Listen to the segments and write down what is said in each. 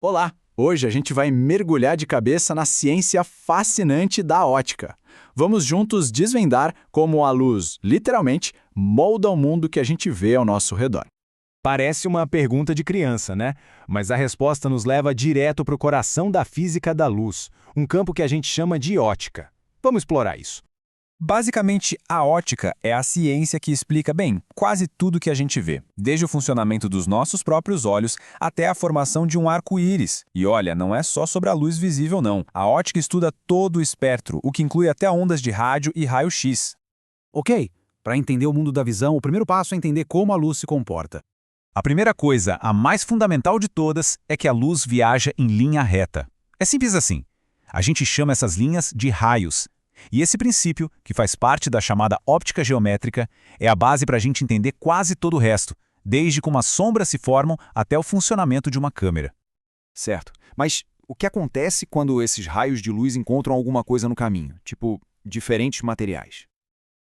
Olá! Hoje a gente vai mergulhar de cabeça na ciência fascinante da ótica. Vamos juntos desvendar como a luz, literalmente, molda o mundo que a gente vê ao nosso redor. Parece uma pergunta de criança, né? Mas a resposta nos leva direto para o coração da física da luz, um campo que a gente chama de ótica. Vamos explorar isso. Basicamente, a ótica é a ciência que explica, bem, quase tudo que a gente vê, desde o funcionamento dos nossos próprios olhos até a formação de um arco-íris. E olha, não é só sobre a luz visível, não. A ótica estuda todo o espectro, o que inclui até ondas de rádio e raio-x. Ok, para entender o mundo da visão, o primeiro passo é entender como a luz se comporta. A primeira coisa, a mais fundamental de todas, é que a luz viaja em linha reta. É simples assim. A gente chama essas linhas de raios. E esse princípio, que faz parte da chamada óptica geométrica, é a base para a gente entender quase todo o resto, desde como as sombras se formam até o funcionamento de uma câmera. Certo. Mas o que acontece quando esses raios de luz encontram alguma coisa no caminho? Tipo, diferentes materiais?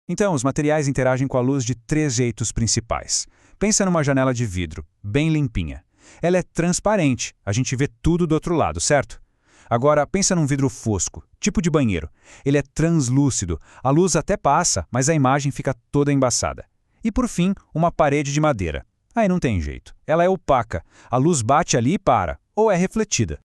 Então, os materiais interagem com a luz de três jeitos principais. Pensa numa janela de vidro, bem limpinha. Ela é transparente, a gente vê tudo do outro lado, certo? Agora, pensa num vidro fosco, tipo de banheiro. Ele é translúcido, a luz até passa, mas a imagem fica toda embaçada. E por fim, uma parede de madeira. Aí não tem jeito. Ela é opaca, a luz bate ali e para, ou é refletida.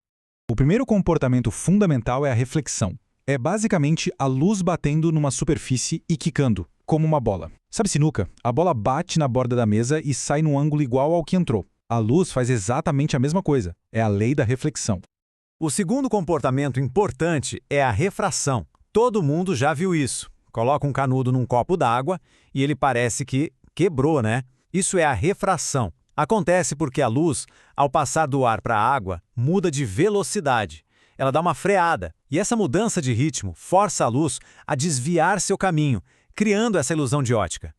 O primeiro comportamento fundamental é a reflexão. É basicamente a luz batendo numa superfície e quicando, como uma bola. Sabe sinuca? A bola bate na borda da mesa e sai num ângulo igual ao que entrou. A luz faz exatamente a mesma coisa. É a lei da reflexão. O segundo comportamento importante é a refração. Todo mundo já viu isso. Coloca um canudo num copo d'água e ele parece que quebrou, né? Isso é a refração. Acontece porque a luz, ao passar do ar para a água, muda de velocidade. Ela dá uma freada, e essa mudança de ritmo força a luz a desviar seu caminho, criando essa ilusão de ótica.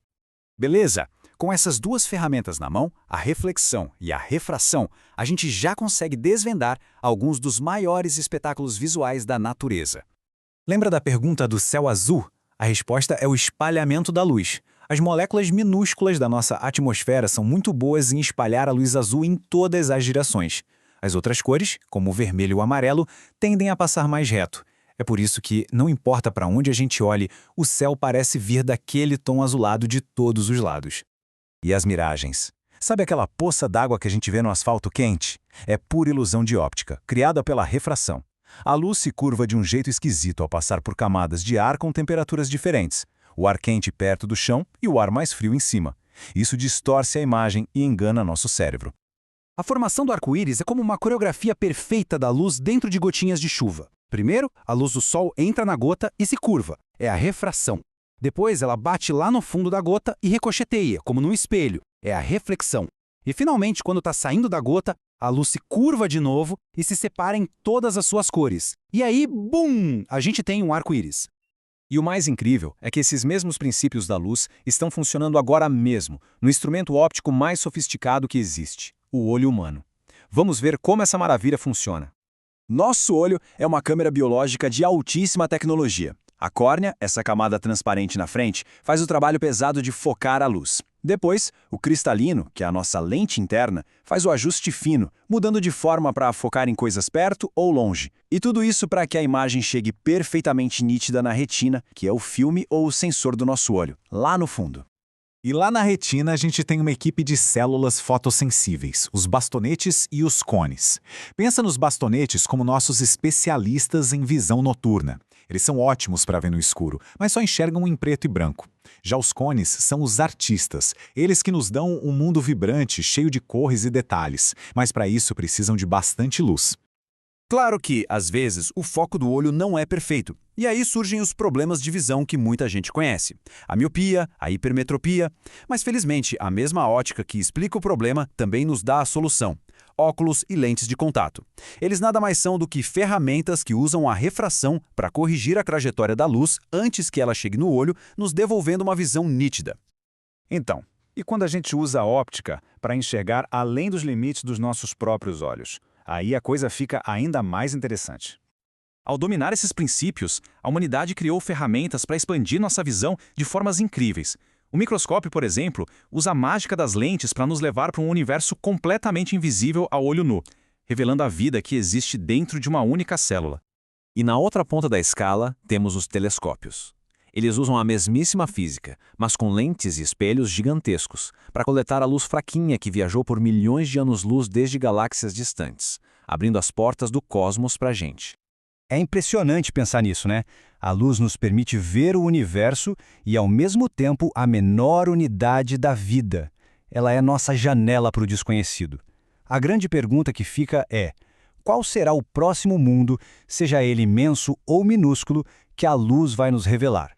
Beleza? Com essas duas ferramentas na mão, a reflexão e a refração, a gente já consegue desvendar alguns dos maiores espetáculos visuais da natureza. Lembra da pergunta do céu azul? A resposta é o espalhamento da luz. As moléculas minúsculas da nossa atmosfera são muito boas em espalhar a luz azul em todas as direções. As outras cores, como o vermelho e o amarelo, tendem a passar mais reto. É por isso que, não importa para onde a gente olhe, o céu parece vir daquele tom azulado de todos os lados. E as miragens? Sabe aquela poça d'água que a gente vê no asfalto quente? É pura ilusão de óptica, criada pela refração. A luz se curva de um jeito esquisito ao passar por camadas de ar com temperaturas diferentes. O ar quente perto do chão e o ar mais frio em cima. Isso distorce a imagem e engana nosso cérebro. A formação do arco-íris é como uma coreografia perfeita da luz dentro de gotinhas de chuva. Primeiro, a luz do sol entra na gota e se curva. É a refração. Depois, ela bate lá no fundo da gota e ricocheteia, como num espelho. É a reflexão. E finalmente, quando está saindo da gota, a luz se curva de novo e se separa em todas as suas cores. E aí, bum! A gente tem um arco-íris. E o mais incrível é que esses mesmos princípios da luz estão funcionando agora mesmo, no instrumento óptico mais sofisticado que existe, o olho humano. Vamos ver como essa maravilha funciona. Nosso olho é uma câmera biológica de altíssima tecnologia. A córnea, essa camada transparente na frente, faz o trabalho pesado de focar a luz. Depois, o cristalino, que é a nossa lente interna, faz o ajuste fino, mudando de forma para focar em coisas perto ou longe. E tudo isso para que a imagem chegue perfeitamente nítida na retina, que é o filme ou o sensor do nosso olho, lá no fundo. E lá na retina a gente tem uma equipe de células fotossensíveis, os bastonetes e os cones. Pensa nos bastonetes como nossos especialistas em visão noturna. Eles são ótimos para ver no escuro, mas só enxergam em preto e branco. Já os cones são os artistas, eles que nos dão um mundo vibrante, cheio de cores e detalhes, mas para isso precisam de bastante luz. Claro que, às vezes, o foco do olho não é perfeito, e aí surgem os problemas de visão que muita gente conhece. A miopia, a hipermetropia, mas felizmente a mesma ótica que explica o problema também nos dá a solução. Óculos e lentes de contato. Eles nada mais são do que ferramentas que usam a refração para corrigir a trajetória da luz antes que ela chegue no olho, nos devolvendo uma visão nítida. Então, e quando a gente usa a óptica para enxergar além dos limites dos nossos próprios olhos? Aí a coisa fica ainda mais interessante. Ao dominar esses princípios, a humanidade criou ferramentas para expandir nossa visão de formas incríveis. O microscópio, por exemplo, usa a mágica das lentes para nos levar para um universo completamente invisível ao olho nu. revelando a vida que existe dentro de uma única célula. E na outra ponta da escala, temos os telescópios. Eles usam a mesmíssima física, mas com lentes e espelhos gigantescos, para coletar a luz fraquinha que viajou por milhões de anos-luz desde galáxias distantes, abrindo as portas do cosmos para a gente. É impressionante pensar nisso, né? A luz nos permite ver o universo e, ao mesmo tempo, a menor unidade da vida. Ela é nossa janela para o desconhecido. A grande pergunta que fica é: qual será o próximo mundo, seja ele imenso ou minúsculo, que a luz vai nos revelar?